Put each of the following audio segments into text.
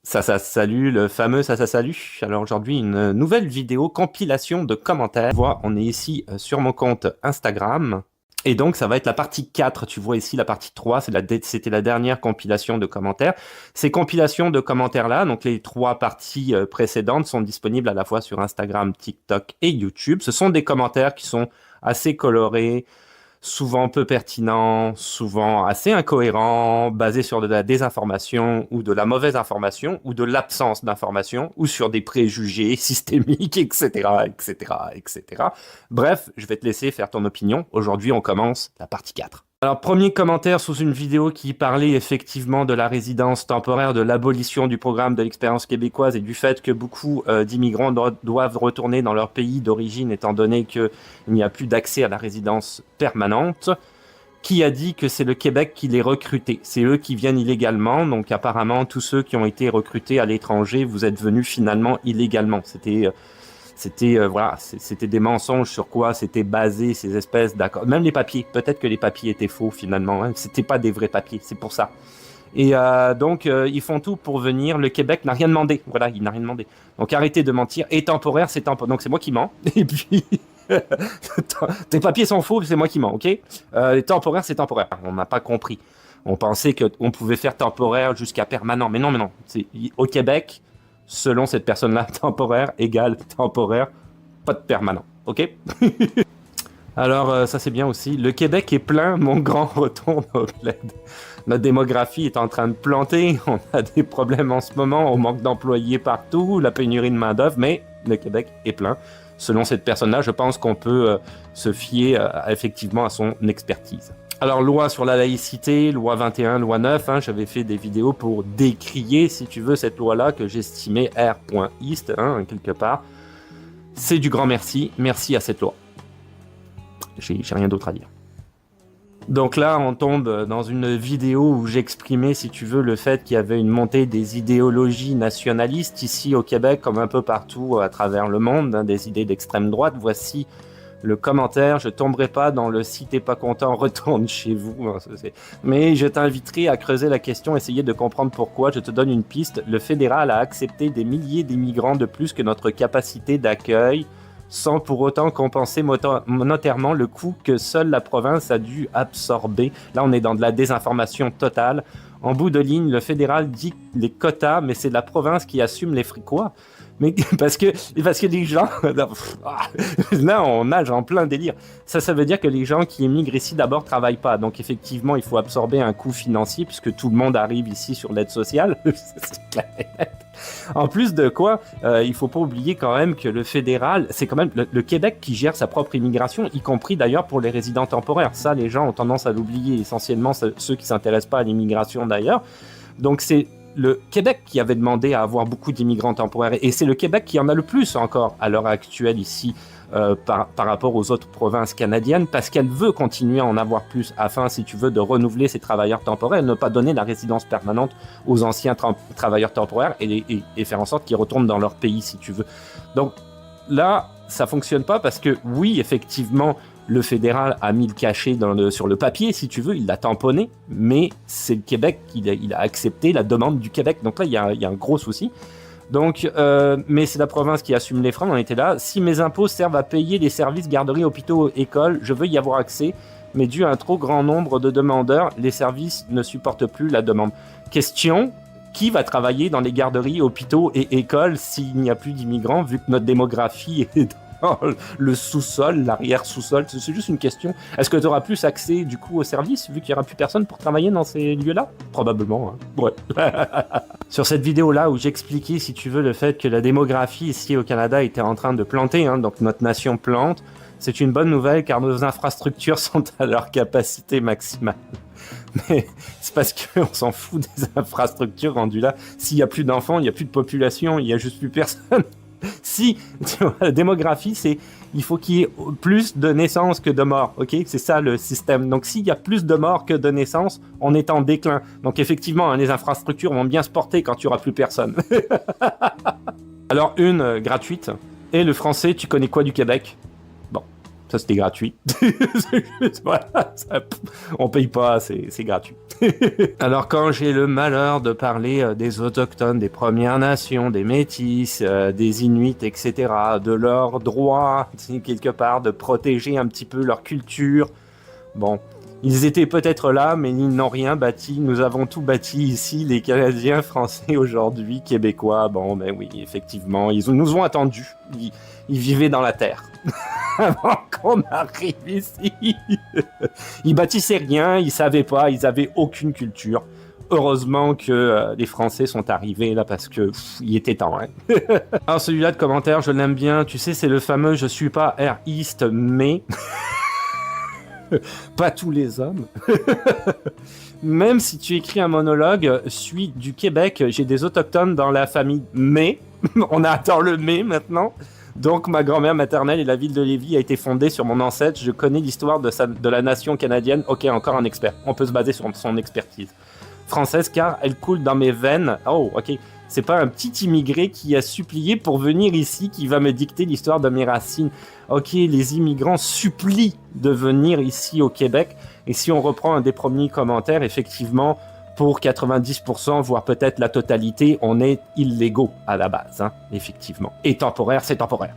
Salut, le fameux salut. Alors aujourd'hui, une nouvelle vidéo compilation de commentaires. Tu vois, on est ici sur mon compte Instagram. Et donc, ça va être la partie 4. Tu vois ici la partie 3, c'était la dernière compilation de commentaires. Ces compilations de commentaires-là, donc les 3 parties précédentes, sont disponibles à la fois sur Instagram, TikTok et YouTube. Ce sont des commentaires qui sont assez colorés, souvent peu pertinent, souvent assez incohérent, basé sur de la désinformation ou de la mauvaise information ou de l'absence d'information ou sur des préjugés systémiques, etc., etc., etc. Bref, je vais te laisser faire ton opinion. Aujourd'hui, on commence la partie 4. Alors, premier commentaire sous une vidéo qui parlait effectivement de la résidence temporaire, de l'abolition du programme de l'expérience québécoise et du fait que beaucoup d'immigrants doivent retourner dans leur pays d'origine étant donné qu'il n'y a plus d'accès à la résidence permanente. Qui a dit que c'est le Québec qui les recrutait? C'est eux qui viennent illégalement, donc apparemment tous ceux qui ont été recrutés à l'étranger, vous êtes venus finalement illégalement. C'était des mensonges sur quoi c'était basé ces espèces d'accords. Même les papiers, peut-être que les papiers étaient faux finalement, hein. C'était pas des vrais papiers, c'est pour ça. Et donc ils font tout pour venir. Le Québec n'a rien demandé. Voilà, il n'a rien demandé. Donc arrêtez de mentir. Et temporaire, c'est temporaire. Donc c'est moi qui mens. Et puis tes papiers sont faux, c'est moi qui mens, ok? Temporaire, c'est temporaire. On n'a pas compris. On pensait qu'on pouvait faire temporaire jusqu'à permanent. Mais non. Au Québec, selon cette personne-là, temporaire égale temporaire, pas de permanent, ok? Alors, ça c'est bien aussi. Le Québec est plein, mon grand retourne au bled. Notre démographie est en train de planter, on a des problèmes en ce moment, on manque d'employés partout, la pénurie de main-d'œuvre, mais le Québec est plein. Selon cette personne-là, je pense qu'on peut se fier effectivement à son expertise. Alors, loi sur la laïcité, loi 21, loi 9, hein, j'avais fait des vidéos pour décrier, si tu veux, cette loi-là que j'estimais R.ist, hein, quelque part. C'est du grand merci, merci à cette loi. J'ai rien d'autre à dire. Donc là, on tombe dans une vidéo où j'exprimais, si tu veux, le fait qu'il y avait une montée des idéologies nationalistes ici au Québec, comme un peu partout à travers le monde, hein, des idées d'extrême droite. Voici le commentaire. Je tomberai pas dans le si t'es pas content, retourne chez vous. Mais je t'inviterai à creuser la question, essayer de comprendre pourquoi. Je te donne une piste. Le fédéral a accepté des milliers d'immigrants de plus que notre capacité d'accueil, sans pour autant compenser monétairement le coût que seule la province a dû absorber. Là, on est dans de la désinformation totale. En bout de ligne, le fédéral dit les quotas, mais c'est la province qui assume les frais. Quoi? Mais parce que les gens... Là, on nage en plein délire. Ça veut dire que les gens qui émigrent ici, d'abord, travaillent pas. Donc, effectivement, il faut absorber un coût financier, puisque tout le monde arrive ici sur l'aide sociale. C'est clair et net. En plus de quoi, il faut pas oublier quand même que le fédéral, c'est quand même le Québec qui gère sa propre immigration, y compris d'ailleurs pour les résidents temporaires. Ça, les gens ont tendance à l'oublier, essentiellement ceux qui s'intéressent pas à l'immigration d'ailleurs. Donc c'est le Québec qui avait demandé à avoir beaucoup d'immigrants temporaires, et c'est le Québec qui en a le plus encore à l'heure actuelle ici par rapport aux autres provinces canadiennes, parce qu'elle veut continuer à en avoir plus afin, si tu veux, de renouveler ces travailleurs temporaires, ne pas donner la résidence permanente aux anciens travailleurs temporaires et faire en sorte qu'ils retournent dans leur pays, si tu veux. Donc là, ça fonctionne pas parce que oui, effectivement, le fédéral a mis le cachet sur le papier, si tu veux, il l'a tamponné, mais c'est le Québec qui a accepté la demande du Québec. Donc là, il y a un gros souci. Donc, mais c'est la province qui assume les freins, on était là. Si mes impôts servent à payer les services, garderies, hôpitaux, écoles, je veux y avoir accès, mais dû à un trop grand nombre de demandeurs, les services ne supportent plus la demande. Question, qui va travailler dans les garderies, hôpitaux et écoles s'il n'y a plus d'immigrants, vu que notre démographie est dans le sous-sol, l'arrière-sous-sol? C'est juste une question. Est-ce que tu auras plus accès du coup aux services, vu qu'il n'y aura plus personne pour travailler dans ces lieux-là? Probablement, hein. Ouais. Sur cette vidéo-là où j'expliquais, si tu veux, le fait que la démographie ici au Canada était en train de planter, hein, donc notre nation plante, c'est une bonne nouvelle car nos infrastructures sont à leur capacité maximale. Mais c'est parce qu'on s'en fout des infrastructures rendues là. S'il n'y a plus d'enfants, il n'y a plus de population, il n'y a juste plus personne. Si, tu vois, la démographie, c'est il faut qu'il y ait plus de naissances que de morts, ok? C'est ça le système. Donc s'il y a plus de morts que de naissances, on est en déclin. Donc effectivement, hein, les infrastructures vont bien se porter quand il n'y aura plus personne. Alors gratuite. Et le français, tu connais quoi du Québec? Bon, Ça, c'était gratuit. Voilà, on paye pas, c'est gratuit. Alors, quand j'ai le malheur de parler des autochtones, des Premières Nations, des Métis, des Inuits, etc., de leur droit, quelque part, de protéger un petit peu leur culture, bon, ils étaient peut-être là, mais ils n'ont rien bâti. Nous avons tout bâti ici, les Canadiens, Français, aujourd'hui, Québécois. Bon, ben oui, effectivement, ils nous ont attendus. Ils vivaient dans la terre. Avant qu'on arrive ici. Ils bâtissaient rien, ils savaient pas, ils avaient aucune culture. Heureusement que les Français sont arrivés là parce que il était temps. Hein. Alors celui-là de commentaire, je l'aime bien. Tu sais, c'est le fameux je suis pas Air East, mais pas tous les hommes. Même si tu écris un monologue, suis du Québec, j'ai des autochtones dans la famille, mais on attend le mais maintenant. Donc ma grand-mère maternelle et la ville de Lévis a été fondée sur mon ancêtre. Je connais l'histoire de la nation canadienne. Ok, encore un expert. On peut se baser sur son expertise. Française car elle coule dans mes veines. Oh, ok. C'est pas un petit immigré qui a supplié pour venir ici qui va me dicter l'histoire de mes racines. Ok, les immigrants supplient de venir ici au Québec. Et si on reprend un des premiers commentaires, effectivement, pour 90%, voire peut-être la totalité, on est illégaux à la base, hein, effectivement. Et temporaire, c'est temporaire.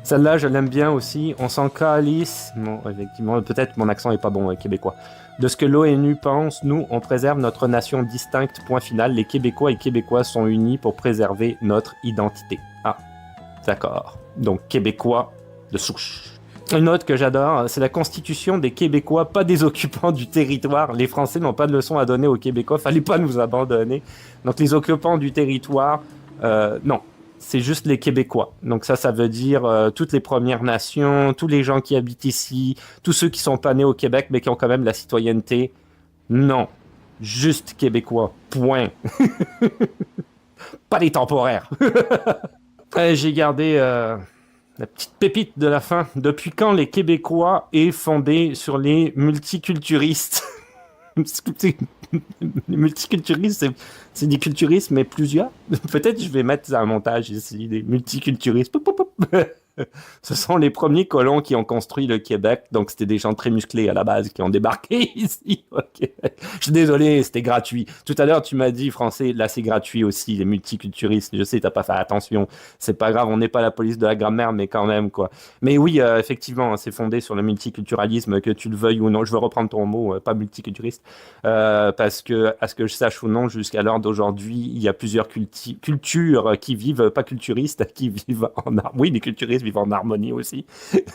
Celle-là, je l'aime bien aussi. On s'en calisse. Bon, effectivement, peut-être mon accent est pas bon, québécois. De ce que l'ONU pense, nous, on préserve notre nation distincte, point final. Les Québécois et Québécoises sont unis pour préserver notre identité. Ah, d'accord. Donc, Québécois de souche. Une autre que j'adore, c'est la constitution des Québécois, pas des occupants du territoire. Les Français n'ont pas de leçon à donner aux Québécois, fallait pas nous abandonner. Donc les occupants du territoire, non, c'est juste les Québécois. Donc ça veut dire toutes les Premières Nations, tous les gens qui habitent ici, tous ceux qui sont pas nés au Québec mais qui ont quand même la citoyenneté. Non, juste Québécois, point. Pas les temporaires. J'ai gardé... la petite pépite de la fin. Depuis quand les Québécois est fondé sur les multiculturistes? Les multiculturistes, c'est des culturistes, mais plusieurs. Peut-être je vais mettre un montage ici, des multiculturistes. Ce sont les premiers colons qui ont construit le Québec, donc c'était des gens très musclés à la base qui ont débarqué ici. Okay. Je suis désolé, c'était gratuit. Tout à l'heure, tu m'as dit français, là c'est gratuit aussi, les multiculturistes. Je sais, t'as pas fait attention, c'est pas grave, on n'est pas la police de la grammaire, mais quand même quoi. Mais oui, effectivement, c'est fondé sur le multiculturalisme, que tu le veuilles ou non. Je veux reprendre ton mot, pas multiculturiste, parce que à ce que je sache ou non, jusqu'à l'heure d'aujourd'hui, il y a plusieurs cultures qui vivent, pas culturistes, qui vivent en oui, les culturistes vivent en harmonie aussi.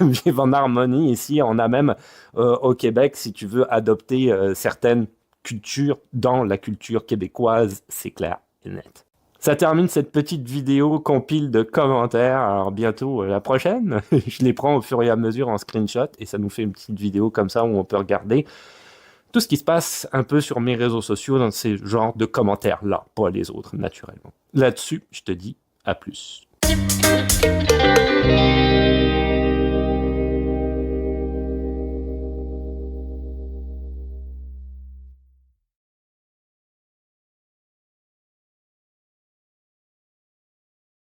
Vivent en harmonie ici. On a même au Québec, si tu veux, adopter certaines cultures dans la culture québécoise, c'est clair et net. Ça termine cette petite vidéo compile de commentaires. Alors bientôt la prochaine. Je les prends au fur et à mesure en screenshot et ça nous fait une petite vidéo comme ça où on peut regarder tout ce qui se passe un peu sur mes réseaux sociaux dans ces genres de commentaires-là, pas les autres, naturellement. Là-dessus, je te dis à plus.